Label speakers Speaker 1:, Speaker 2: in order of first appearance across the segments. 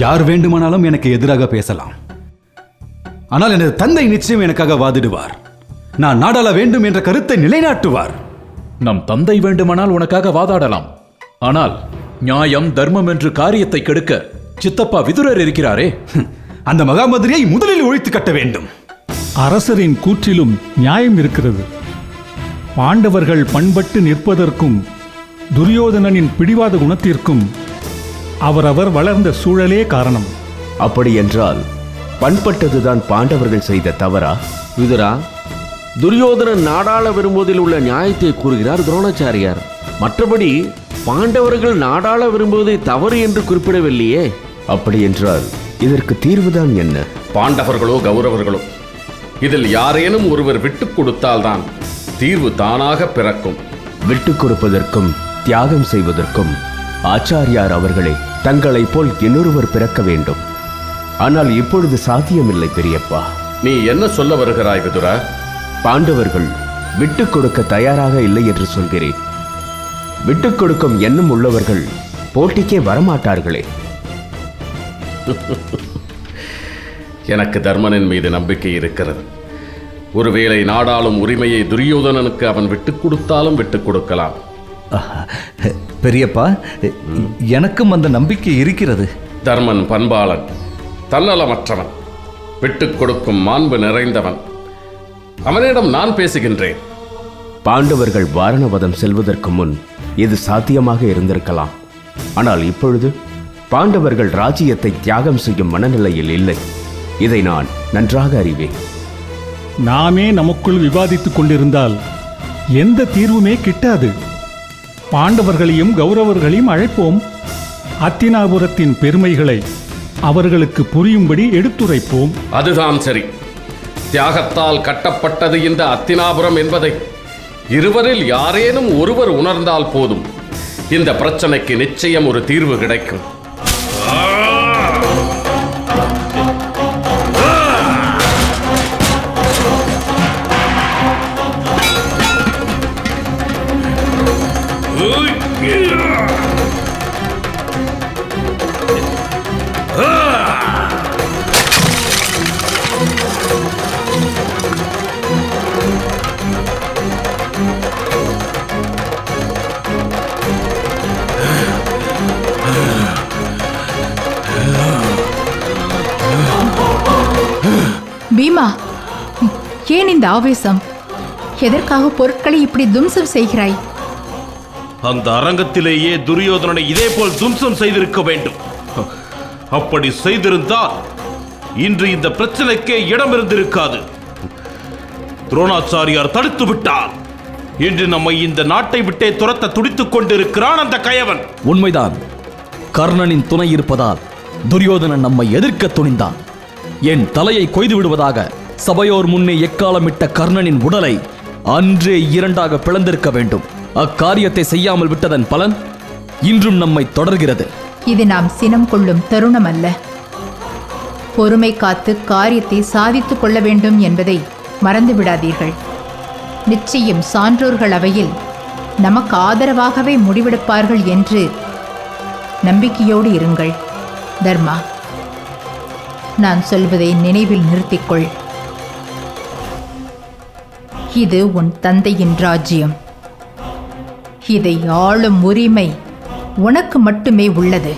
Speaker 1: யார் வேண்டுமானாலும் எனக்கு எதிராக பேசலாம். ஆனால் எனது தந்தை நிச்சயம் எனக்காக வாதிடுவார். நான் நாடாள வேண்டும் என்ற கருத்தை நிலைநாட்டுவார்.
Speaker 2: நம் தந்தை வேண்டுமானால் உனக்காக வாதாடலாம். ஆனால் நியாயம் தர்மம் என்று காரியத்தை கெடுக்க சித்தப்பா விதுரர் இருக்கிறாரே,
Speaker 1: அந்த மகாமந்திரியை முதலில் ஒழித்து கட்ட வேண்டும்.
Speaker 3: அரசரின் கூற்றிலும் நியாயம் இருக்கிறது. பாண்டவர்கள் பண்பட்டு நிற்பதற்கும் துரியோதனனின் பிடிவாத குணத்திற்கும் அவரவர் வளர்ந்த சூழலே காரணம்.
Speaker 4: அப்படியென்றால் பண்பட்டதுதான் பாண்டவர்கள் செய்த தவறா?
Speaker 5: விதுரா, துரியோதனன் நாடாள விரும்புவதில் உள்ள நியாயத்தை கூறுகிறார் துரோணாச்சாரியார். மற்றபடி பாண்டவர்கள் நாடாள விரும்புவதை தவறு என்று குறிப்பிடவில்லையே.
Speaker 4: அப்படியென்றால் இதற்கு தீர்வுதான் என்ன?
Speaker 6: பாண்டவர்களோ கௌரவர்களோ, இதில் யாரேனும் ஒருவர் விட்டுக் கொடுத்தால்தான் தீர்வு தானாக பிறக்கும்.
Speaker 4: விட்டுக் கொடுப்பதற்கும் தியாகம் செய்வதற்கும் ஆச்சாரியார் அவர்களே தங்களைப் போல் இன்னொருவர் பிறக்க வேண்டும். ஆனால் இப்பொழுது சாத்தியமில்லை பெரியப்பா.
Speaker 6: நீ என்ன சொல்ல வருகிறாய் விதுரா?
Speaker 4: பாண்டவர்கள் விட்டுக் கொடுக்க தயாராக இல்லை என்று சொல்கிறேன். விட்டுக் கொடுக்கும் எண்ணம் உள்ளவர்கள் போட்டிக்கே வரமாட்டார்களே.
Speaker 6: எனக்கு தர்மனின் மீது நம்பிக்கை இருக்கிறது. ஒருவேளை நாடாளும் உரிமையை துரியோதனனுக்கு அவன் விட்டுக் கொடுத்தாலும் விட்டுக் கொடுக்கலாம்.
Speaker 7: பெரியப்பா, எனக்கும் அந்த நம்பிக்கை இருக்கிறது.
Speaker 6: தர்மன் பண்பாளன், தன்னலமற்றவன், விட்டுக் கொடுக்கும் மாண்பு நிறைந்தவன். அவனிடம் நான் பேசுகின்றேன்.
Speaker 4: பாண்டவர்கள் வாரணவதம் செல்வதற்கு முன் இது சாத்தியமாக இருந்திருக்கலாம். ஆனால் இப்பொழுது பாண்டவர்கள் ராஜ்யத்தை தியாகம் செய்யும் மனநிலையில் இல்லை. இதை நான் நன்றாக அறிவேன்.
Speaker 3: நாமே நமக்குள் விவாதித்துக் கொண்டிருந்தால் எந்த தீர்வுமே கிட்டாது. பாண்டவர்களையும் கௌரவர்களையும் அழைப்போம். அத்தினாபுரத்தின் பெருமைகளை அவர்களுக்கு புரியும்படி எடுத்துரைப்போம்.
Speaker 6: அதுதான் சரி. தியாகத்தால் கட்டப்பட்டது இந்த அத்தினாபுரம் என்பதை இருவரில் யாரேனும் ஒருவர் உணர்ந்தால் போதும், இந்த பிரச்சனைக்கு நிச்சயம் ஒரு தீர்வு கிடைக்கும்.
Speaker 8: பீமா, ஏன் இந்த ஆவேசம்? எதற்காக பொருட்களை இப்படி தும்சம் செய்கிறாய்?
Speaker 9: அந்த அரங்கத்திலேயே துரியோதனனை இதே போல் தும்சம் செய்திருக்க வேண்டும். அப்படி செய்திருந்தால் இன்று இந்த பிரச்சனைக்கே இடம் இருந்திருக்காது. துரோணாச்சாரியார் தடுத்து விட்டார். இன்று நம்மை இந்த நாட்டை விட்டே துரத்த துடித்துக் கொண்டிருக்கிறான் அந்த கயவன்.
Speaker 7: உண்மைதான். கர்ணனின் துணை இருப்பதால் துரியோதனன் நம்மை எதிர்க்க துணிந்தான். என் தலையை கொய்து விடுவதாக சபையோர் முன்னே எக்காலமிட்ட கர்ணனின் உடலை அன்றே இரண்டாக பிளந்திருக்க வேண்டும். அக்காரியத்தை செய்யாமல் விட்டதன் பலன் இன்றும் நம்மை தொடர்கிறது.
Speaker 8: இது நாம் சினம் கொள்ளும் தருணம் அல்ல. பொறுமை காத்து காரியத்தை சாதித்துக் கொள்ள வேண்டும் என்பதை மறந்து விடாதீர்கள். நிச்சயம் சான்றோர்கள் அவையில் நமக்கு ஆதரவாகவே முடிவெடுப்பார்கள் என்று நம்பிக்கையோடு இருங்கள். தர்மா, நான் சொல்வதை நினைவில் நிறுத்திக்கொள். இது உன் தந்தையின் ராஜ்யம். இதை ஆளும் உரிமை உனக்கு மட்டுமே உள்ளது.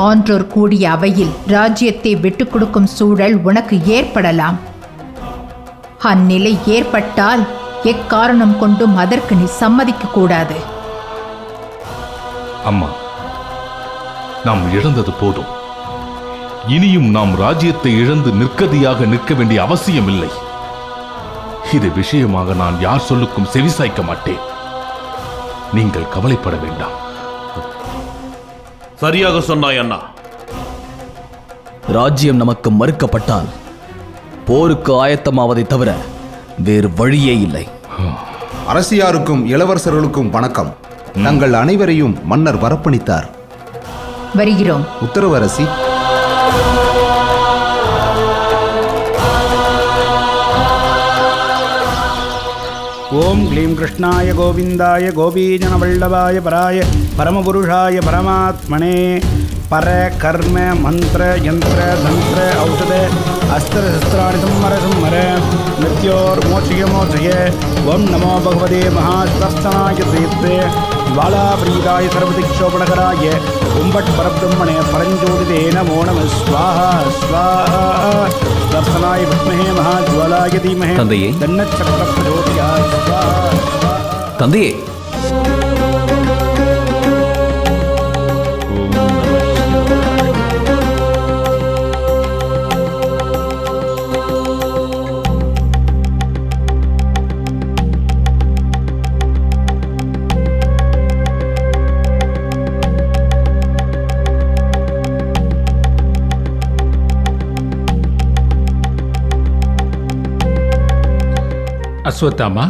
Speaker 8: ஆன்றோர் கூடிய அவையில் ராஜ்யத்தை விட்டுக் கொடுக்கும் சூழல் உனக்கு ஏற்படலாம். அந்நிலை ஏற்பட்டால் எக்காரணம் கொண்டும் அதற்கு நீ சம்மதிக்க கூடாது.
Speaker 10: அம்மா, நாம் இழந்தது போதும். இனியும் நாம் ராஜ்யத்தை இழந்து நிற்கதியாக நிற்க வேண்டிய அவசியம் இல்லை. இது விஷயமாக நான் யார் சொல்லுக்கும் செவிசாய்க்க மாட்டேன். நீங்கள் கவலைப்பட வேண்டாம்.
Speaker 9: சரியாக சொன்னாய் அண்ணா.
Speaker 7: ராஜ்யம் நமக்கு மறுக்கப்பட்டால் போருக்கு ஆயத்தமாவதை தவிர வேறு வழியே இல்லை.
Speaker 11: அரசியாருக்கும் இளவரசர்களுக்கும் வணக்கம். தங்கள் அனைவரையும் மன்னர் வரப்பணித்தார்.
Speaker 8: வருகிறோம்.
Speaker 11: உத்தரவு அரசி.
Speaker 12: ஓம் க்ளீம் கிருஷ்ணாய கோவிந்தாய கோபீஜனவல்லபாய பராய பரமபுருஷாய பரமாத்மனே पर कर्म मंत्र यंत्र तंत्र औषध अस्त्र शस्त्राणि संहर संहर मृत्योर्मोक्षय मोक्षय ओम नमो भगवते महास्वस्थाय श्रीत्रे ज्वालाप्रीताय सर्वदिक्षोपणकराय उम्बट परब्रह्मणे परञ्ज्योतिते नमो नमः स्वाहा स्वाहा दर्शनाय विद्महे महाज्वालाय धीमहि
Speaker 7: தந்தையே.
Speaker 12: तन्नच्चक्र प्रचोदयात् स्वाहा स्वाहा
Speaker 7: தந்தையே,
Speaker 3: அஸ்வத்தாமா,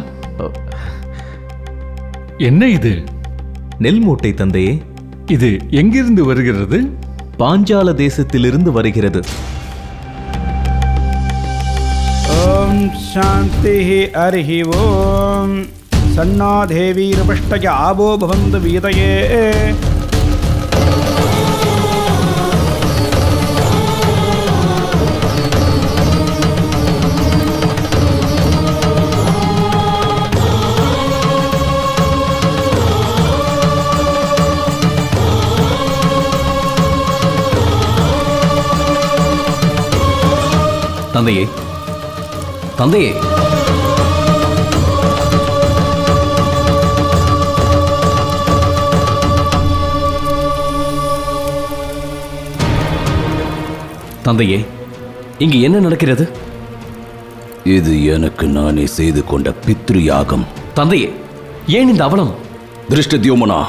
Speaker 3: என்ன இது?
Speaker 7: நெல் மூட்டை தந்தையே.
Speaker 3: இது எங்கிருந்து வருகிறது?
Speaker 7: பாஞ்சால தேசத்திலிருந்து வருகிறது.
Speaker 12: ओम शांति हरिः ओम सन्ना देवीर्पष्टय आवो भवन्तु वीतये
Speaker 7: தந்தையே, தந்தையே, தந்தையே, இங்கு என்ன நடக்கிறது?
Speaker 4: இது எனக்கு நானே செய்து கொண்ட பித்ரு யாகம்.
Speaker 7: தந்தையே, ஏன் இந்த அவலம்?
Speaker 4: திருஷ்டத்யும்னா,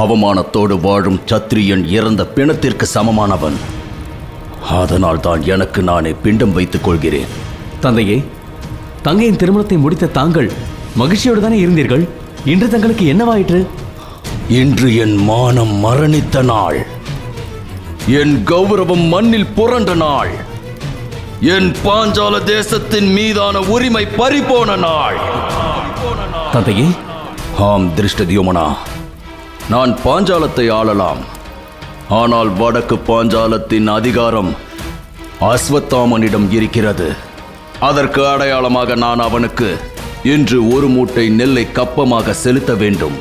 Speaker 4: அவமானத்தோடு வாழும் சத்திரியன் இறந்த பிணத்திற்கு சமமானவன். அதனால் தான் எனக்கு நானே பிண்டம் வைத்துக் கொள்கிறேன்.
Speaker 7: தந்தையே, தங்கையின் திருமணத்தை முடித்த தாங்கள் மகிழ்ச்சியோடு தானே இருந்தீர்கள். இன்று தங்களுக்கு என்னவாயிற்று?
Speaker 4: இன்று என் மானம் மரணித்த நாள், என் கௌரவம் மண்ணில் புரண்ட நாள், என் பாஞ்சால தேசத்தின் மீதான உரிமை பறிபோன நாள்.
Speaker 7: தந்தையே,
Speaker 4: ஆம் திருஷ்டத்யும்னா, நான் பாஞ்சாலத்தை ஆளலாம். ஆனால் வடக்கு பாஞ்சாலத்தின் அதிகாரம் அஸ்வத்தாமனிடம் இருக்கிறது. அதற்கு அடையாளமாக நான் அவனுக்கு இன்று ஒரு மூட்டை நெல்லை கப்பமாக செலுத்த வேண்டும்.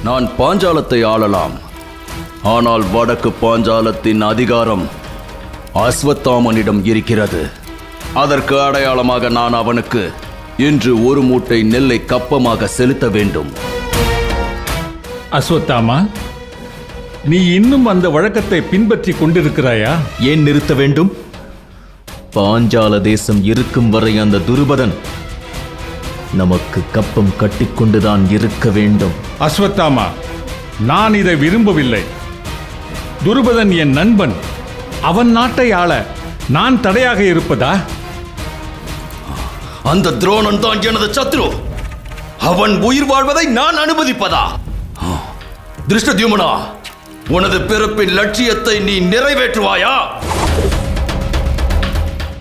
Speaker 4: நான் பாஞ்சாலத்தை ஆளலாம். ஆனால் வடக்கு பாஞ்சாலத்தின் அதிகாரம் அஸ்வத்தாமனிடம் இருக்கிறது. அதற்கு அடையாளமாக நான் அவனுக்கு இன்று ஒரு மூட்டை நெல்லை கப்பமாக செலுத்த வேண்டும்.
Speaker 3: அஸ்வத்தாமா, நீ இன்னும் அந்த வழக்கத்தை பின்பற்றி கொண்டிருக்கிறாயா?
Speaker 7: ஏன் நிறுத்த வேண்டும்? பாஞ்சால தேசம் இருக்கும் வரை அந்த துருபதன் நமக்கு கப்பம் கட்டிக்கொண்டுதான் இருக்க வேண்டும்.
Speaker 3: அஸ்வத்தாமா, நான் இதை விரும்பவில்லை. துருபதன் என் நண்பன். அவன் நாட்டை ஆள நான் தடையாக இருப்பதா?
Speaker 4: அந்த துரோணன் தான் எனது சத்ரு. அவன் உயிர் வாழ்வதை நான் அனுமதிப்பதா? திருஷ்டத்யும்னா, உனது பிறப்பின் லட்சியத்தை நீ நிறைவேற்றுவாயா?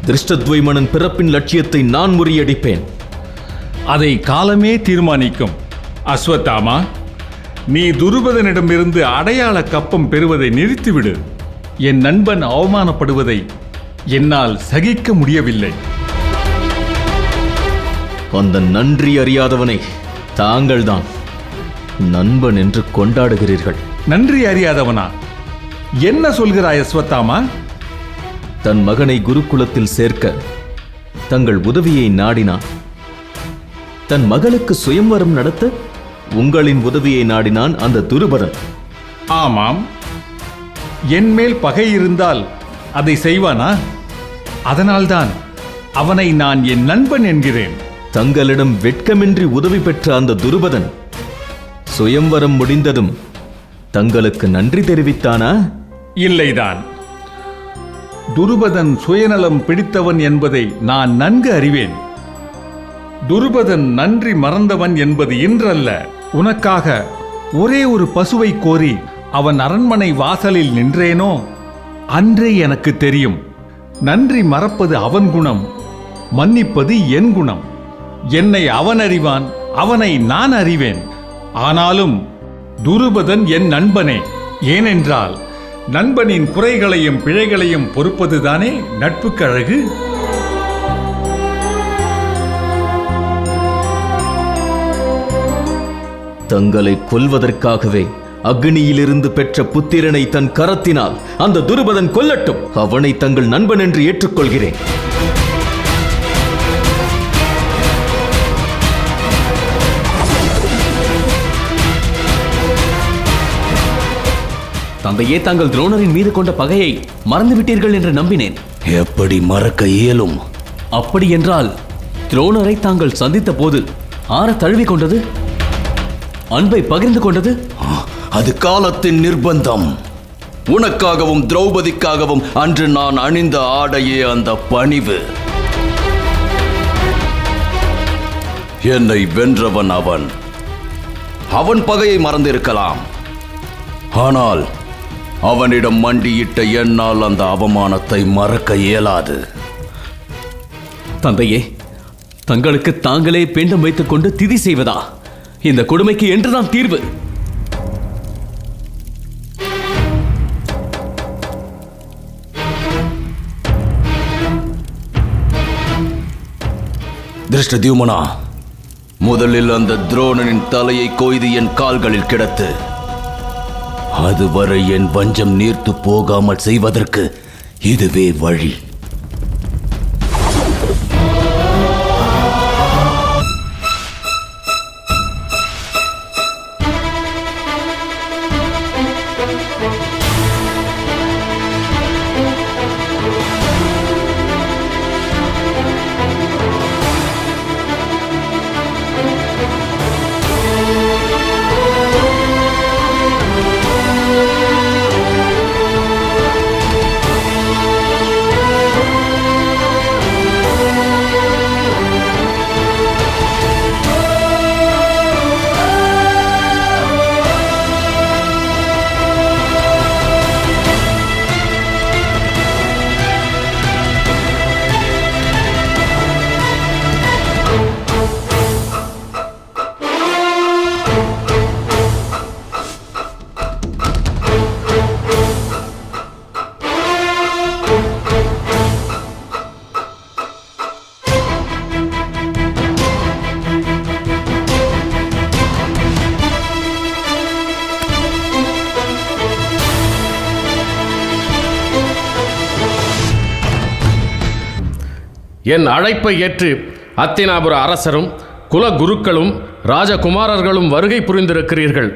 Speaker 7: திருஷ்டத்யும்னன் பிறப்பின் லட்சியத்தை நான் முறியடிப்பேன்.
Speaker 3: அதை காலமே தீர்மானிக்கும். அஸ்வத்தாமா, நீ துருபதனிடமிருந்து அடையாள கப்பம் பெறுவதை நிறுத்திவிடு. என் நண்பன் அவமானப்படுவதை என்னால் சகிக்க முடியவில்லை.
Speaker 7: அந்த நன்றி அறியாதவனை தாங்கள்தான் நண்பன் என்று கொண்டாடுகிறீர்கள்.
Speaker 3: நன்றி அறியாதவனா? என்ன சொல்கிறாய் அஸ்வத்தாமா?
Speaker 7: தன் மகனை குருகுலத்தில் சேர்க்க தங்கள் உதவியை நாடினான். தன் மகளுக்கு சுயம்வரம் நடத்த உங்களின் உதவியை நாடினான் அந்த துருபதன்.
Speaker 3: ஆமாம், என் மேல் பகை இருந்தால் அதை செய்வானா? அதனால்தான் அவனை நான் என் நண்பன் என்கிறேன்.
Speaker 7: தங்களிடம் வெட்கமின்றி உதவி பெற்ற அந்த துருபதன் சுயம்வரம் முடிந்ததும் தங்களுக்கு நன்றி தெரிவித்தானா?
Speaker 3: இல்லைதான். துருபதன் சுயநலம் பிடித்தவன் என்பதை நான் நன்கு அறிவேன். துருபதன் நன்றி மறந்தவன் என்பது இன்றல்ல. உனக்காக ஒரே ஒரு பசுவை கோரி அவன் அரண்மனை வாசலில் நின்றேனோ அன்றே எனக்கு தெரியும். நன்றி மறப்பது அவன் குணம், மன்னிப்பது என் குணம். என்னை அவன் அறிவான், அவனை நான் அறிவேன். ஆனாலும் துருபதன் என் நண்பனே. ஏனென்றால் நண்பனின் குறைகளையும் பிழைகளையும் பொறுப்பதுதானே நட்புக்கு அழகு.
Speaker 7: தங்களை கொல்வதற்காகவே அக்னியிலிருந்து பெற்ற புத்திரனை தன் கரத்தினால் அந்த துருபதன் கொல்லட்டும். அவனை தங்கள் நண்பன் என்று ஏற்றுக்கொள்கிறேன். தந்தையே, தாங்கள் துரோணரின் மீது கொண்ட பகையை மறந்துவிட்டீர்கள் என்று நம்பினேன்.
Speaker 5: எப்படி மறக்க இயலும்?
Speaker 7: அப்படி என்றால் துரோணரை தாங்கள் சந்தித்த போது ஆற தழுவி கொண்டது, அன்பை பகிர்ந்து கொண்டது,
Speaker 5: அது காலத்தின் நிர்பந்தம். உனக்காகவும் திரௌபதிக்காகவும் அன்று நான் அணிந்த ஆடையே அந்த பணிவு. என்னை வென்றவன் அவன். அவன் பகையை மறந்திருக்கலாம். ஆனால் அவனிடம் மண்டியிட்ட என்னால் அந்த அவமானத்தை மறக்க இயலாது.
Speaker 7: தந்தையே, தங்களுக்கு தாங்களே பிண்டம் வைத்துக் கொண்டு திதி செய்வதா இந்த கொடுமைக்கு என்றுதான் தீர்வு?
Speaker 5: திருஷ்டத்யும்னா, முதலில் அந்த துரோணனின் தலையை கொய்து என் கால்களில் கிடத்து. அதுவரை என் வஞ்சம் நீர்த்து போகாமல் செய்வதற்கு இதுவே வழி.
Speaker 6: என் அழைப்பை ஏற்று அத்தினாபுர அரசரும் குலகுருக்களும் ராஜகுமாரர்களும் வருகை புரிந்திருக்கிறீர்கள்.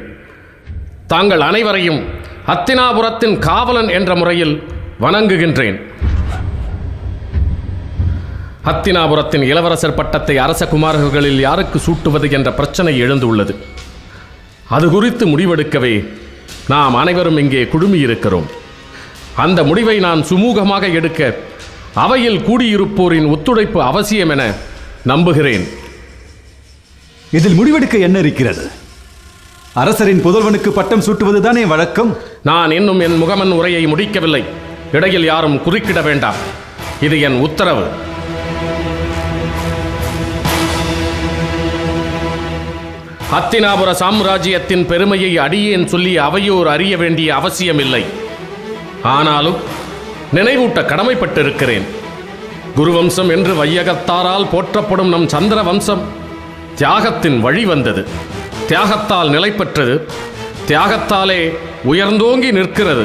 Speaker 6: தாங்கள் அனைவரையும் அத்தினாபுரத்தின் காவலன் என்ற முறையில் வணங்குகின்றேன். அத்தினாபுரத்தின் இளவரசர் பட்டத்தை அரச குமாரர்களில் யாருக்கு சூட்டுவது என்ற பிரச்சனை எழுந்துள்ளது. அது குறித்து முடிவெடுக்கவே நாம் அனைவரும் இங்கே குழுமியிருக்கிறோம். அந்த முடிவை நான் சுமூகமாக எடுக்க அவையில் கூடியிருப்போரின் ஒத்துழைப்பு அவசியம் என நம்புகிறேன்.
Speaker 1: இதில் முடிவெடுக்க என்ன இருக்கிறது? அரசரின் புதல்வனுக்கு பட்டம் சூட்டுவதுதானே வழக்கம்.
Speaker 6: நான் இன்னும் என் முகமன் உரையை முடிக்கவில்லை. இடையில் யாரும் குறுக்கிட வேண்டாம். இது என் உத்தரவு. அத்தினாபுர சாம்ராஜ்யத்தின் பெருமையை அடியேன் சொல்லி அவையோர் அறிய வேண்டிய அவசியமில்லை. ஆனாலும் நினைவூட்ட கடமைப்பட்டிருக்கிறேன். குருவம்சம் என்று வையகத்தாரால் போற்றப்படும் நம் சந்திர வம்சம் தியாகத்தின் வழி வந்தது. தியாகத்தால் நிலை பெற்றது. தியாகத்தாலே உயர்ந்தோங்கி நிற்கிறது.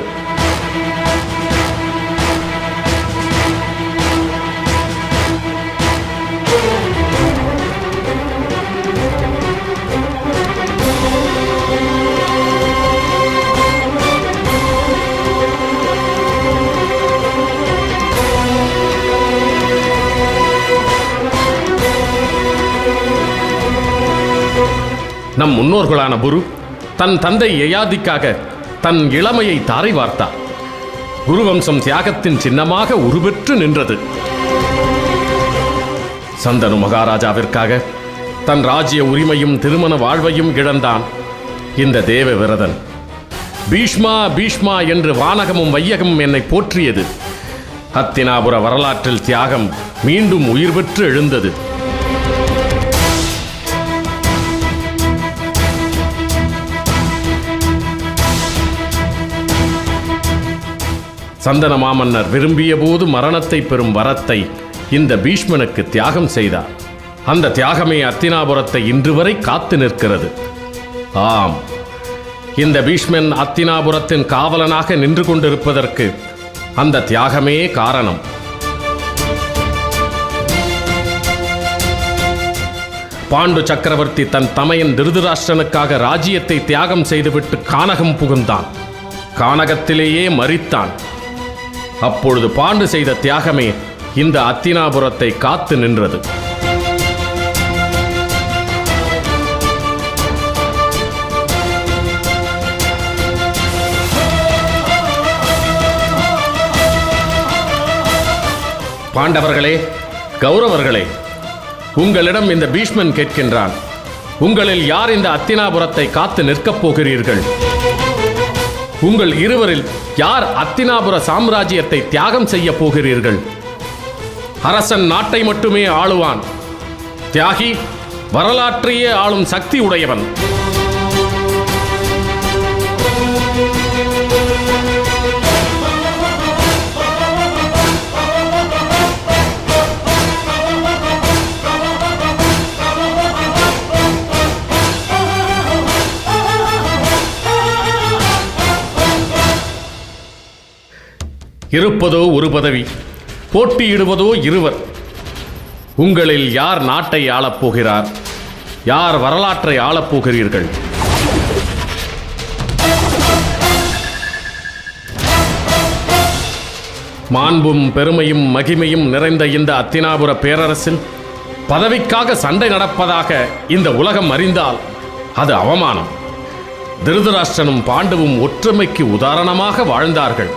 Speaker 6: நம் முன்னோர்களான புரு தன் தந்தை யயாதிக்காக தன் இளமையை தாரை வார்த்தார். குருவம்சம் தியாகத்தின் சின்னமாக உருவெற்று நின்றது. சந்தனு மகாராஜாவிற்காக தன் ராஜ்ய உரிமையும் திருமண வாழ்வையும் இழந்தான் இந்த தேவ விரதன். பீஷ்மா பீஷ்மா என்று வானகமும் வையகமும் என்னை போற்றியது. ஹத்தினாபுர வரலாற்றில் தியாகம் மீண்டும் உயிர் பெற்று எழுந்தது. சந்தன மாமன்னர் விரும்பிய போது மரணத்தை பெறும் வரத்தை இந்த பீஷ்மனுக்கு தியாகம் செய்தார். அந்த தியாகமே அத்தினாபுரத்தை இன்று வரை காத்து நிற்கிறது. ஆம், இந்த பீஷ்மன் அத்தினாபுரத்தின் காவலனாக நின்று கொண்டிருப்பதற்கு அந்த தியாகமே காரணம். பாண்டு சக்கரவர்த்தி தன் தமையன் திருதராஷ்டிரனுக்காக ராஜ்யத்தை தியாகம் செய்துவிட்டு கானகம் புகுந்தான். கானகத்திலேயே மரித்தான். அப்பொழுது பாண்டு செய்த தியாகமே இந்த அத்தினாபுரத்தை காத்து நின்றது. பாண்டவர்களே, கௌரவர்களே, உங்களிடம் இந்த பீஷ்மன் கேட்கின்றான், உங்களில் யார் இந்த அத்தினாபுரத்தை காத்து நிற்கப் போகிறீர்கள்? உங்கள் இருவரில் யார் அத்தினாபுர சாம்ராஜ்யத்தை தியாகம் செய்ய போகிறீர்கள்? அரசன் நாட்டை மட்டுமே ஆளுவான். தியாகி வரலாற்றையே ஆளும் சக்தி உடையவன். இருப்பதோ ஒரு பதவி, போட்டியிடுவதோ இருவர். உங்களில் யார் நாட்டை ஆளப்போகிறார்? யார் வரலாற்றை ஆளப்போகிறீர்கள்? மாண்பும் பெருமையும் மகிமையும் நிறைந்த இந்த அத்தினாபுர பேரரசில் பதவிக்காக சண்டை நடப்பதாக இந்த உலகம் அறிந்தால் அது அவமானம். திருதராஷ்டிரனும் பாண்டுவும் ஒற்றுமைக்கு உதாரணமாக வாழ்ந்தார்கள்.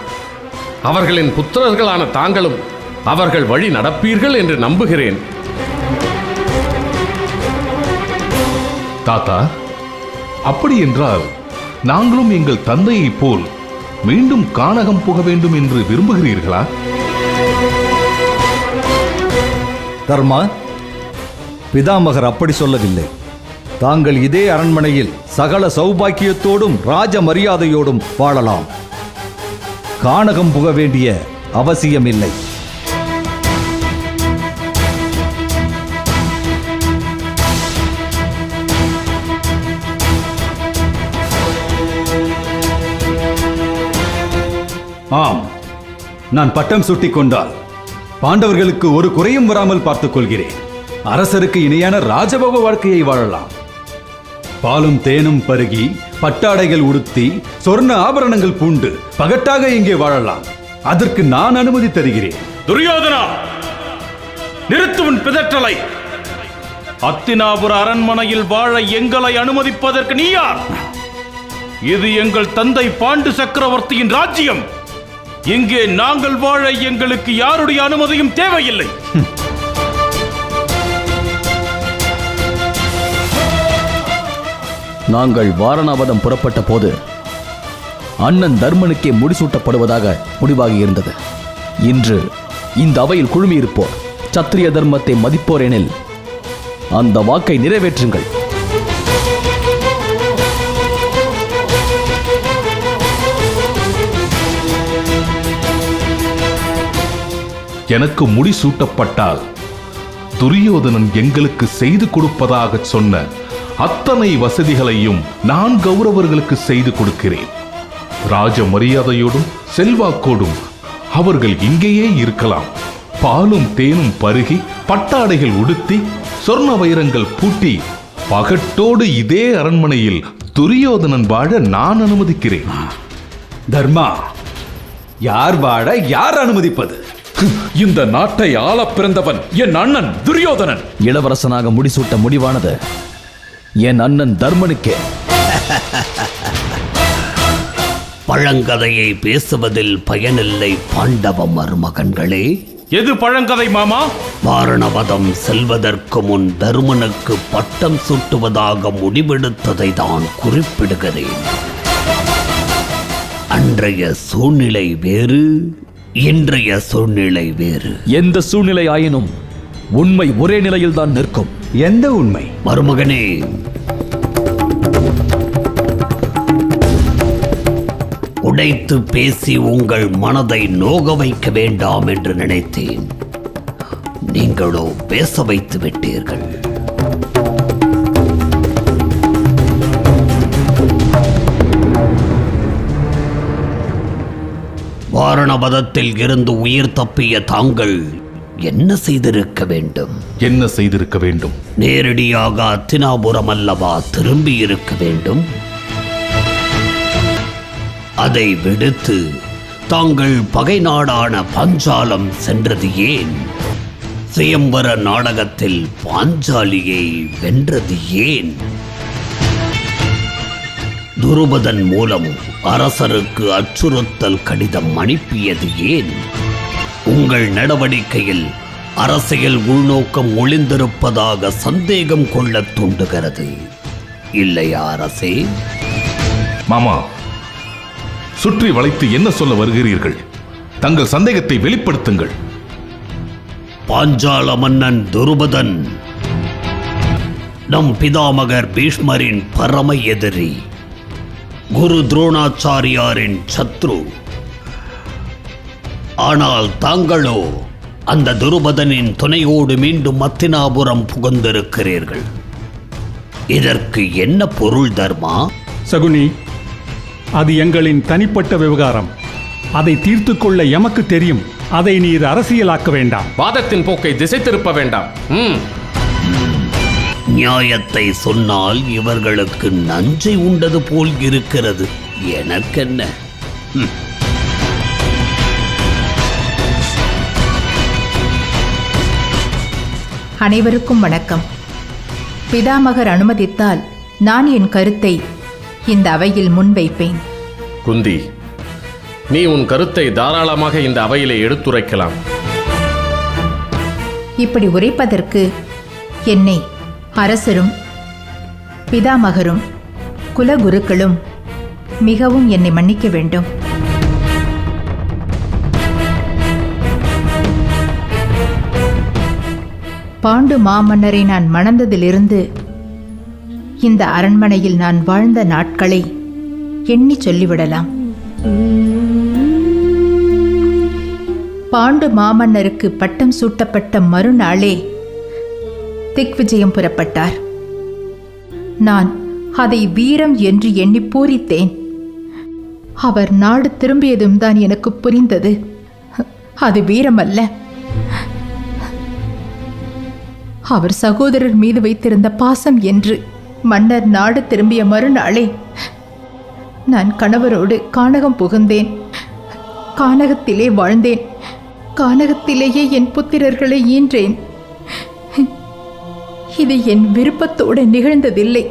Speaker 6: அவர்களின் புத்திரர்களான தாங்களும் அவர்கள் வழி நடப்பீர்கள் என்று நம்புகிறேன்.
Speaker 10: தாத்தா, அப்படி என்றால் நாங்களும் எங்கள் தந்தையைப் போல் மீண்டும் கானகம் புக வேண்டும் என்று விரும்புகிறீர்களா?
Speaker 13: தர்மா, பிதாமகர் அப்படி சொல்லவில்லை. தாங்கள் இதே அரண்மனையில் சகல சௌபாக்கியத்தோடும் ராஜ மரியாதையோடும் வாழலாம். கானகம் புக வேண்டிய அவசியமில்லை.
Speaker 1: ஆம், நான் பட்டம் சுட்டிக் கொண்டால் பாண்டவர்களுக்கு ஒரு குறையும் வராமல் பார்த்துக் கொள்கிறேன். அரசருக்கு இணையான ராஜபோக வாழ்க்கையை வாழலாம். பாலும் தேனும் பருகி, பட்டாடைகள் உடுத்தி, சொர்ண ஆபரணங்கள் பூண்டு பகட்டாக இங்கே வாழலாம். அதற்கு நான் அனுமதி தருகிறேன்.
Speaker 9: துரியோதனா, நிறுத்துவன் பிதற்றலை. அத்தினாபுர அரண்மனையில் வாழ எங்களை அனுமதிப்பதற்கு நீ யார்? இது எங்கள் தந்தை பாண்டு சக்கரவர்த்தியின் ராஜ்யம். இங்கே நாங்கள் வாழ எங்களுக்கு யாருடைய அனுமதியும் தேவையில்லை.
Speaker 7: நாங்கள் வாரணாவதம் புறப்பட்ட போது அண்ணன் தர்மனுக்கே முடிசூட்டப்படுவதாக முடிவாகி இருந்தது. இன்று இந்த அவையில் குழுமியிருப்போர் சத்திரிய தர்மத்தை மதிப்போர் எனில் அந்த வாக்கை நிறைவேற்றுங்கள்.
Speaker 10: எனக்கு முடிசூட்டப்பட்டால் துரியோதனன் எங்களுக்கு செய்து கொடுப்பதாக சொன்ன அத்தனை வசதிகளையும் நான் கௌரவர்களுக்கு செய்து கொடுக்கிறேன். ராஜ மரியாதையோடும் செல்வாக்கோடும் அவர்கள் இங்கேயே இருக்கலாம். பாலும் தேனும் பருகி, பட்டாடைகள் உடுத்தி, சொர்ண வைரங்கள் பூட்டி, பகட்டோடு இதே அரண்மனையில் துரியோதனன் வாழ நான் அனுமதிக்கிறேன்.
Speaker 1: தர்மா, யார் வாழ யார் அனுமதிப்பது?
Speaker 2: இந்த நாட்டை ஆள பிறந்தவன் என் அண்ணன் துரியோதனன்.
Speaker 7: இளவரசனாக முடிசூட்ட முடிவானது என் அண்ணன் தர்மனுக்கே.
Speaker 5: பழங்கதையை பேசுவதில் பயனில்லை பாண்டவ மருமகன்களே.
Speaker 9: எது பழங்கதை மாமா?
Speaker 5: வாரணவதம் செல்வதற்கு முன் தருமனுக்கு பட்டம் சூட்டுவதாக முடிவெடுத்ததை தான் குறிப்பிடுகிறேன். அன்றைய சூழ்நிலை வேறு, இன்றைய சூழ்நிலை வேறு.
Speaker 7: எந்த சூழ்நிலை ஆயினும் உண்மை ஒரே நிலையில் தான் நிற்கும்.
Speaker 1: எந்த உண்மை?
Speaker 5: மருமகனே,
Speaker 14: உடைத்து பேசி உங்கள் மனதை நோக வைக்க வேண்டாம் என்று நினைத்தேன். நீங்களோ பேச வைத்து விட்டீர்கள். வாரணபதத்தில் இருந்து உயிர் தப்பிய தாங்கள் என்ன செய்திருக்க வேண்டும்?
Speaker 10: என்ன செய்திருக்க வேண்டும்?
Speaker 14: நேரடியாக அத்தினாபுரம் அல்லவா திரும்பி இருக்க வேண்டும்? அதை விடுத்து தாங்கள் பகை நாடான பாஞ்சாலம் சென்றது ஏன்? சுயம்பர நாடகத்தில் பாஞ்சாலியை வென்றது ஏன்? துருபதன் மூலம் அரசருக்கு அச்சுறுத்தல் கடிதம் அனுப்பியது ஏன்? உங்கள் நடவடிக்கையில் அரசியல் உள்நோக்கம் ஒளிந்திருப்பதாக சந்தேகம் கொள்ள தூண்டுகிறது, இல்லையா அரசே?
Speaker 10: மாமா, சுற்றி வளைத்து என்ன சொல்ல வருகிறீர்கள்? தங்கள் சந்தேகத்தை வெளிப்படுத்துங்கள்.
Speaker 14: பாஞ்சால மன்னன் துருபதன் நம் பிதாமகர் பீஷ்மரின் பரம எதிரி, குரு துரோணாச்சாரியாரின் சத்ரு. ஆனால் தாங்களோ அந்த துருபதனின் துணையோடு மீண்டும் அத்தினாபுரம் புகுந்திருக்கிறீர்கள். இதற்கு என்ன பொருள் தர்மா?
Speaker 3: சகுனி, அது எங்களின் தனிப்பட்ட விவகாரம். அதை தீர்த்து கொள்ள எமக்கு தெரியும். அதை நீர் அரசியலாக்க வேண்டாம்.
Speaker 6: வாதத்தின் போக்கை திசை திருப்ப வேண்டாம்.
Speaker 14: நியாயத்தை சொன்னால் இவர்களுக்கு நஞ்சை உண்டது போல் இருக்கிறது. எனக்கென்ன?
Speaker 8: அனைவருக்கும் வணக்கம். பிதாமகர் அனுமதித்தால் நான் என் கருத்தை இந்த அவையில் முன்வைப்பேன்.
Speaker 6: குந்தி, நீ உன் கருத்தை தாராளமாக இந்த அவையிலே எடுத்துரைக்கலாம்.
Speaker 8: இப்படி உரைப்பதற்கு என்னை அரசரும் பிதாமகரும் குலகுருக்களும் மிகவும் என்னை மன்னிக்க வேண்டும். பாண்டு மாமன்னரை நான் மணந்ததிலிருந்து இந்த அரண்மனையில் நான் வாழ்ந்த நாட்களை எண்ணி சொல்லிவிடலாம். பாண்டு மாமன்னருக்கு பட்டம் சூட்டப்பட்ட மறுநாளே திக்விஜயம் புறப்பட்டார். நான் அதை வீரம் என்று எண்ணி பூரித்தேன். அவர் நாடு திரும்பியதும் தான் எனக்கு புரிந்தது, அது வீரமல்ல, அவர் சகோதரர் மீது வைத்திருந்த பாசம் என்று. மன்னர் நாடு திரும்பிய மறுநாளே நான் கணவரோடு கானகம் புகுந்தேன். கானகத்திலே வாழ்ந்தேன். கானகத்திலேயே என் புத்திரர்களை ஈன்றேன். இது என் விருப்பத்தோடு நிகழ்ந்ததில்லை.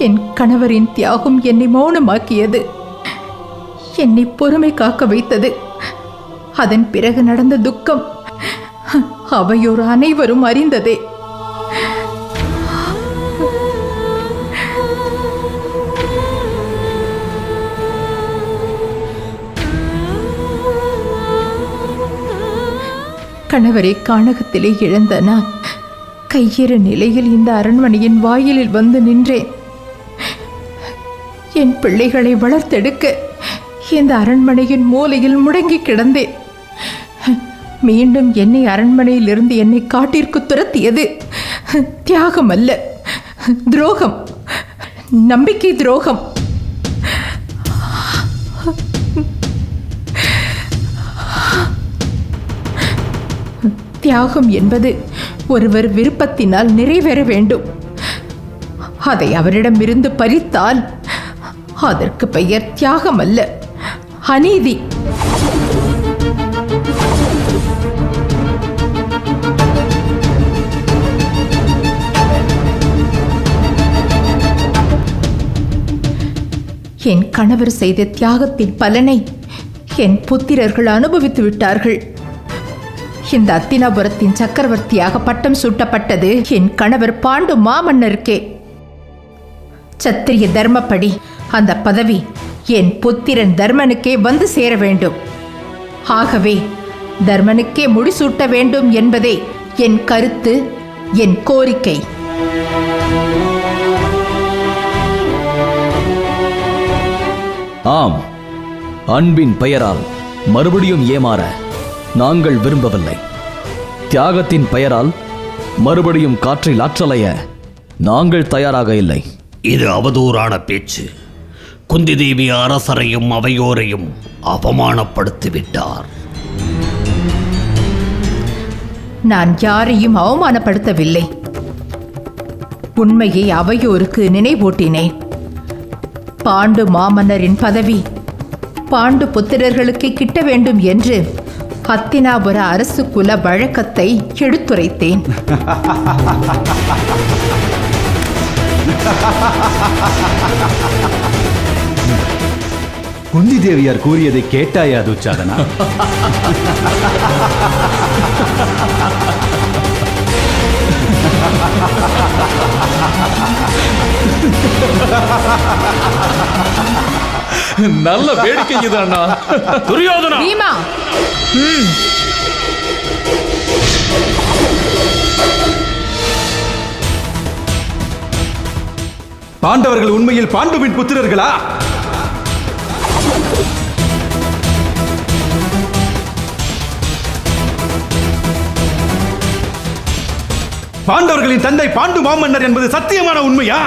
Speaker 8: என் கணவரின் தியாகம் என்னை மௌனமாக்கியது, என்னை பொறுமை காக்க வைத்தது. அதன் பிறகு நடந்த துக்கம் அவையோர் அனைவரும் அறிந்ததே. கணவரை கானகத்திலே இழந்த நான் கையேற நிலையில் இந்த அரண்மனையின் வாயிலில் வந்து நின்றேன். என் பிள்ளைகளை வளர்த்தெடுக்க இந்த அரண்மனையின் மூலையில் முடங்கி கிடந்தேன். மீண்டும் என்னை அரண்மனையிலிருந்து என்னை காட்டிற்கு துரத்தியது தியாகம் அல்ல, துரோகம், நம்பிக்கை துரோகம். தியாகம் என்பது ஒருவர் விருப்பத்தினால் நிறைவேற வேண்டும். அதை அவரிடமிருந்து பறித்தால் அதற்கு பெயர் தியாகம் அல்ல, அநீதி. என் கணவர் செய்த தியாகத்தின் பலனை என் புத்திரர்கள் அனுபவித்து விட்டார்கள். இந்த அத்தினாபுரத்தின் சக்கரவர்த்தியாக பட்டம் சூட்டப்பட்டது என் கணவர் பாண்டு மாமன்னருக்கே. சத்திரிய தர்மப்படி அந்த பதவி என் புத்திரன் தர்மனுக்கே வந்து சேர வேண்டும். ஆகவே தர்மனுக்கே முடிசூட்ட வேண்டும் என்பதே என் கருத்து, என் கோரிக்கை.
Speaker 7: ஆம், அன்பின் பெயரால் மறுபடியும் ஏமாற நாங்கள் விரும்பவில்லை. தியாகத்தின் பெயரால் மறுபடியும் காற்றில் ஆற்றலைய நாங்கள் தயாராக இல்லை.
Speaker 14: இது அவதூறான பேச்சு. குந்தி தேவி அரசரையும் அவையோரையும் அவமானப்படுத்திவிட்டார்.
Speaker 8: நான் யாரையும் அவமானப்படுத்தவில்லை. உண்மையை அவையோருக்கு நினைவூட்டினேன். பாண்டு மாமன்னரின் பதவி பாண்டு புத்திரர்களுக்கு கிட்ட வேண்டும் என்று ஹத்தினாபுர அரசு குல வழக்கத்தை எடுத்துரைத்தேன்.
Speaker 1: குந்தி தேவியார் கூறியதை கேட்டாயா துச்சாதனா?
Speaker 2: நல்ல வேடிக்கை இது அண்ணா.
Speaker 9: துரியோதனா,
Speaker 8: பீமா,
Speaker 1: பாண்டவர்கள் உண்மையில் பாண்டுவின் புத்திரர்களா? பாண்டவர்களின் தந்தை பாண்டு மாமன்னர் என்பது சத்தியமான உண்மையா?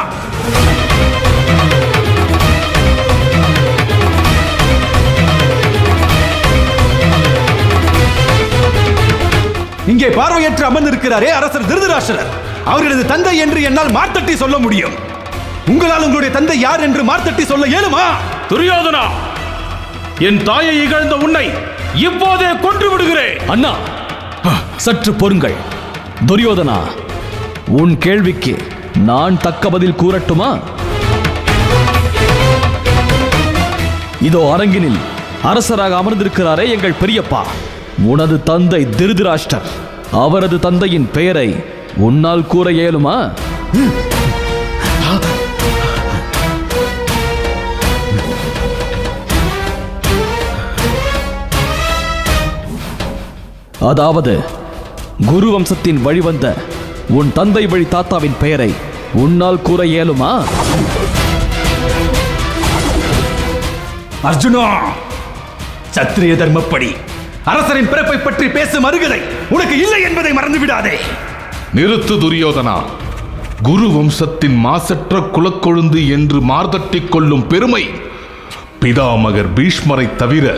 Speaker 1: இங்கே பார்வையற்று அமர்ந்திருக்கிறாரே அரசர் திருதராஷ்டிரர், அவர்களது தந்தை என்று என்னால் மார்த்தட்டி சொல்ல முடியும். உங்களால் உங்களுடைய தந்தை யார் என்று மார்த்தட்டி சொல்ல இயலுமா?
Speaker 9: துரியோதனா, என் தாயை இகழ்ந்த உன்னை இப்போதே கொன்று விடுகிறேன்.
Speaker 7: அண்ணா, சற்று பொறுங்கள். துரியோதனா, உன் கேள்விக்கு நான் தக்க பதில் கூறட்டுமா? இதோ அரங்கினில் அரசராக அமர்ந்திருக்கிறாரே எங்கள் பெரியப்பா, உனது தந்தை திருதராஷ்டிரர். அவரது தந்தையின் பெயரை உன்னால் கூற இயலுமா? அதாவது குரு வம்சத்தின் வழிவந்த உன் தந்தை வழி தாத்தாவின் பெயரை உன்னால் கூற இயலுமா?
Speaker 1: அர்ஜுனா, சத்திரிய தர்மப்படி அரசரின் பிறப்பை பற்றி பேசும் அருகதை உனக்கு இல்லை என்பதை மறந்து விடாதே.
Speaker 10: நிறுத்து துரியோதனா. குரு வம்சத்தின் மாசற்ற குலக்கொழுந்து என்று மார்தட்டிக் கொள்ளும் பெருமை பிதாமகர் பீஷ்மரை தவிர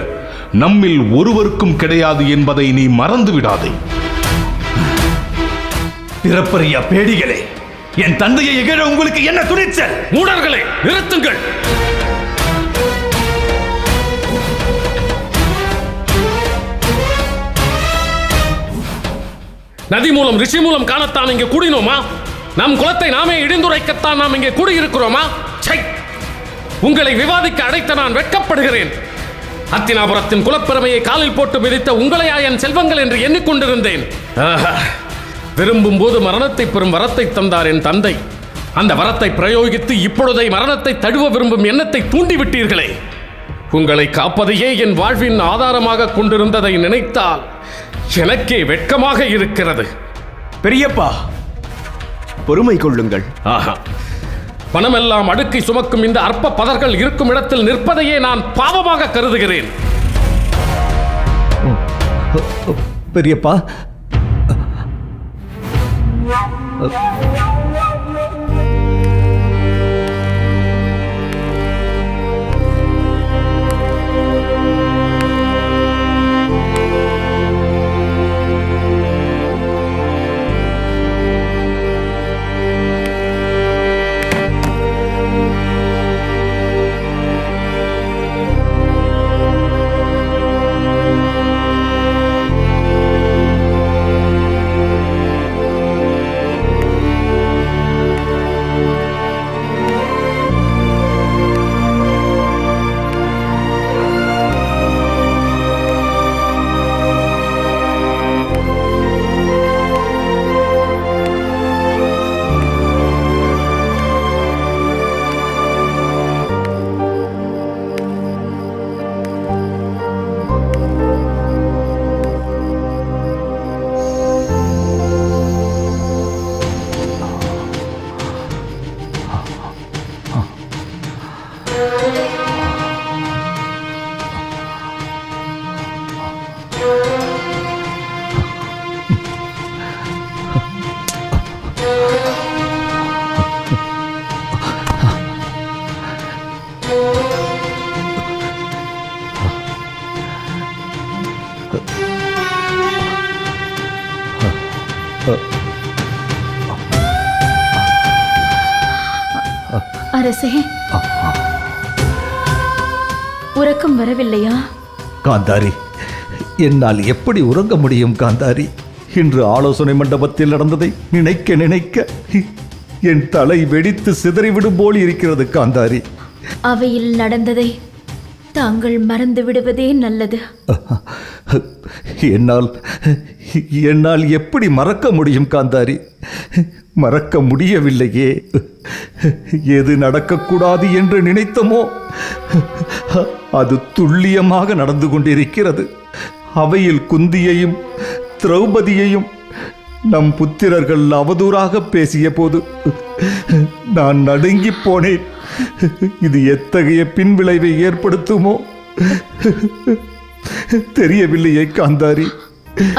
Speaker 10: நம்மில் ஒருவருக்கும் கிடையாது என்பதை நீ மறந்து விடாதே.
Speaker 1: பிறப்பறிய பேடிகளே, என் தந்தையை இகழ உங்களுக்கு என்ன துணிச்சல்?
Speaker 6: மூடர்களே, நிறுத்துங்கள். நதி மூலம் ரிஷி மூலம் காணத்தான் இங்கே கூடினோமா? நம் குலத்தை நாமே இடிந்துரைக்கத்தான் நாம் இங்கே கூடியிருக்கிறோமா? சை! உங்களை விவாதிக்க அழைத்த நான் வெட்கப்படுகிறேன். ஹத்தினாபுரத்தின் குலப்பெருமையை காலில் போட்டு மிதித்த உங்களையா என் செல்வங்கள் என்று எண்ணிக்கொண்டிருந்தேன். விரும்பும் போது மரணத்தை பெறும் வரத்தை தந்தார் என் தந்தை. அந்த வரத்தை பிரயோகித்து இப்பொழுதை மரணத்தை தழுவ விரும்பும் எண்ணத்தை தூண்டிவிட்டீர்களே. உங்களை காப்பதையே என் வாழ்வின் ஆதாரமாக கொண்டிருந்ததை நினைத்தால் எனக்கே வெட்கமாக இருக்கிறது.
Speaker 4: பெரியப்பா, பொறுமை கொள்ளுங்கள்.
Speaker 6: ஆஹா, பணமெல்லாம் அடுக்கை சுமக்கும் இந்த அற்ப பதர்கள் இருக்கும் இடத்தில் நிற்பதையே நான் பாவமாக கருதுகிறேன்.
Speaker 13: பெரியப்பா,
Speaker 15: அரசே, உறக்கம் வரவில்லையா?
Speaker 13: காந்தாரி, என்னால் எப்படி உறங்க முடியும் காந்தாரி? இன்று ஆலோசனை மண்டபத்தில் நடந்ததை நினைக்க நினைக்க என் தலை வெடித்து சிதறிவிடும் போல் இருக்கிறது காந்தாரி.
Speaker 15: அவையில் நடந்ததை தாங்கள் மறந்து விடுவதே நல்லது.
Speaker 13: என்னால் எப்படி மறக்க முடியும் காந்தாரி? மறக்க முடியவில்லையே. எது நடக்கக்கூடாது என்று நினைத்தமோ அது துல்லியமாக நடந்து கொண்டிருக்கிறது. அவையில் குந்தியையும் திரௌபதியையும் நம் புத்திரர்கள் அவதூறாக பேசிய போது நான் நடுங்கி போனேன். இது எத்தகைய பின்விளைவை ஏற்படுத்துமோ தெரியவில்லையே காந்தாரி.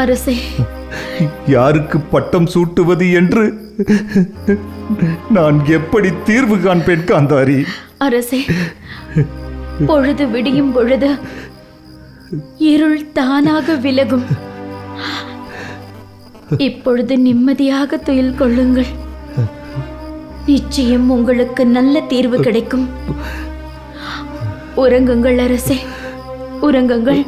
Speaker 15: அரசே,
Speaker 13: யாருக்கு பட்டம் சூட்டுவது என்று நான் எப்படி தீர்வு காண்பேன் காந்தாரி?
Speaker 15: அரசே, பொழுது விடியும் பொழுது இருள் தானாக விலகும். இப்பொழுது நிம்மதியாக துயில் கொள்ளுங்கள். நிச்சயம் உங்களுக்கு நல்ல தீர்வு கிடைக்கும். உறங்குங்கள் அரசே, உறங்குங்கள்.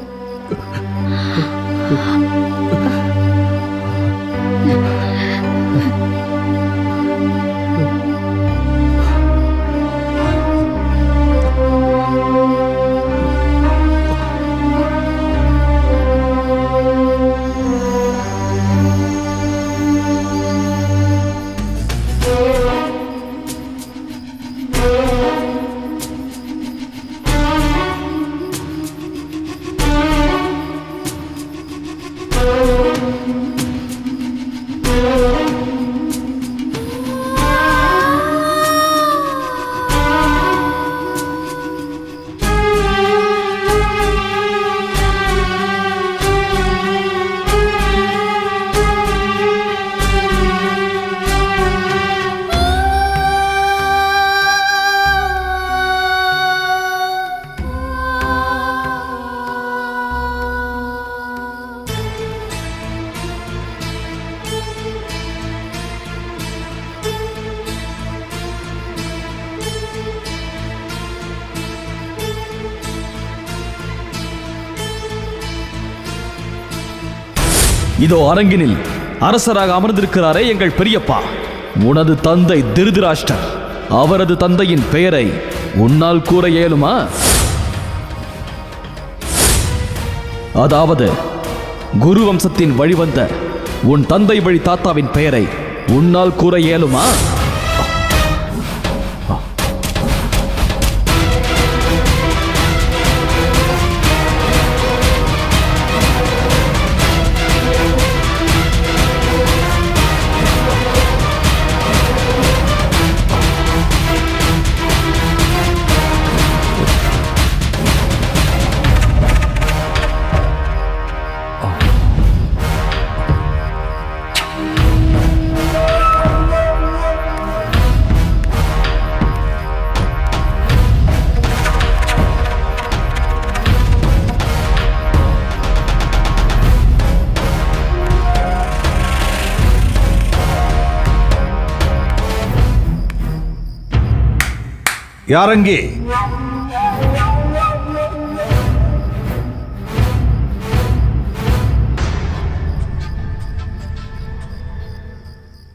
Speaker 7: இதோ அரங்கினில் அரசராக அமர்ந்திருக்கிறாரே எங்கள் பெரியப்பா, உனது தந்தை திருதராஷ்டிரர். அவரது தந்தையின் பெயரை உன்னால் கூற இயலுமா? அதாவது குரு வம்சத்தின் வழிவந்த உன் தந்தை வழி தாத்தாவின் பெயரை உன்னால் கூற இயலுமா?
Speaker 13: யாரங்கே?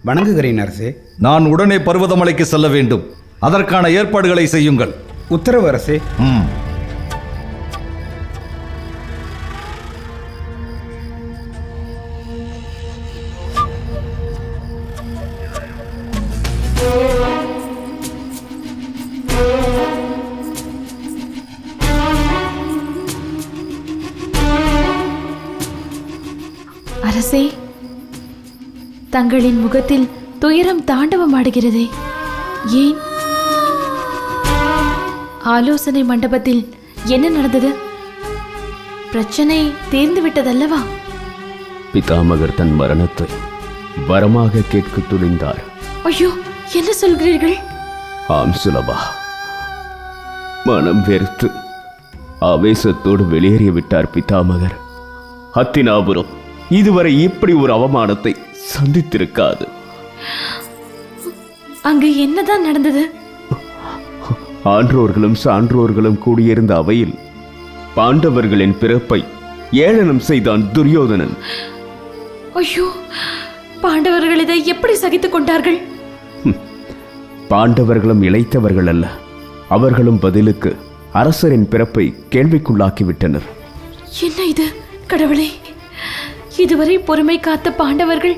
Speaker 12: வணங்குகிறேன் அரசே.
Speaker 13: நான் உடனே பர்வதமலைக்கு செல்ல வேண்டும். அதற்கான ஏற்பாடுகளை செய்யுங்கள்.
Speaker 12: உத்தரவு அரசே.
Speaker 15: அரசே, தங்களின் முகத்தில் துயரம் தாண்டவமாடுகிறதே, ஏன்? ஆலோசனை மண்டபத்தில் என்ன நடந்தது? பிரச்சனை தீர்ந்து விட்டதல்லவா?
Speaker 4: பிதாமகர் தன் மரணத்தை வரமாக கேட்க துணிந்தார்.
Speaker 15: ஐயோ, என்ன சொல்கிறீர்கள்?
Speaker 4: ஆம் சுலபா, மனம் வெறுத்து ஆவேசத்தோடு வெளியேறிவிட்டார் பிதாமகர். ஹத்தினாபுரம் இதுவரை இப்படி ஒரு அவமானத்தை சந்தித்திருக்காது.
Speaker 15: அங்கு என்னதான் நடந்தது?
Speaker 4: ஆன்றோர்களும் சான்றோர்களும் கூடியிருந்த அவையில் பாண்டவர்களின் பிறப்பை ஏளனம் செய்தான் துரியோதனன்.
Speaker 15: ஐயோ, பாண்டவர்கள் இதை எப்படி சகித்துக் கொண்டார்கள்?
Speaker 4: பாண்டவர்களும் இளைத்தவர்கள் அல்ல, அவர்களும் பதிலுக்கு அரசரின் பிறப்பை கேள்விக்குள்ளாக்கிவிட்டனர்.
Speaker 15: என்ன இது கடவுளே! இதுவரை பொறுமை காத்த பாண்டவர்கள்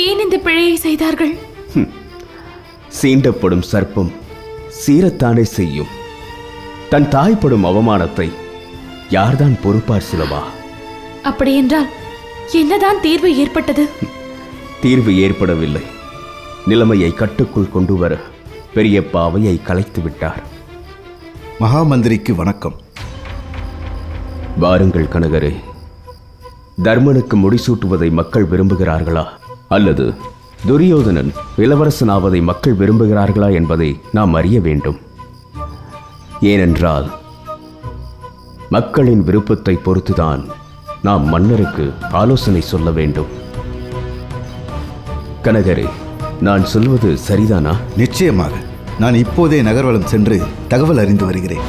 Speaker 15: ஏன் இந்த பிழையை செய்தார்கள்?
Speaker 4: சீண்டப்படும் சர்ப்பம் சீரத்தானே செய்யும். தன் தாய்ப்படும் அவமானத்தை யார்தான் பொறுப்பார் சிலவா?
Speaker 15: அப்படியென்றால் என்னதான் தீர்வு ஏற்பட்டது?
Speaker 4: தீர்வு ஏற்படவில்லை. நிலைமையை கட்டுக்குள் கொண்டு வர பெரியப்பா அவையை கலைத்து விட்டார்.
Speaker 11: மகாமந்திரிக்கு வணக்கம்.
Speaker 4: வாருங்கள் கனகரே. தர்மனுக்கு முடிசூட்டுவதை மக்கள் விரும்புகிறார்களா, அல்லது துரியோதனன் இளவரசனாவதை மக்கள் விரும்புகிறார்களா என்பதை நாம் அறிய வேண்டும். ஏனென்றால் மக்களின் விருப்பத்தை பொறுத்துதான் நாம் மன்னருக்கு ஆலோசனை சொல்ல வேண்டும். கனகரே, நான் சொல்வது சரிதானா?
Speaker 11: நிச்சயமாக. நான் இப்போதே நகர்வலம் சென்று தகவல் அறிந்து வருகிறேன்.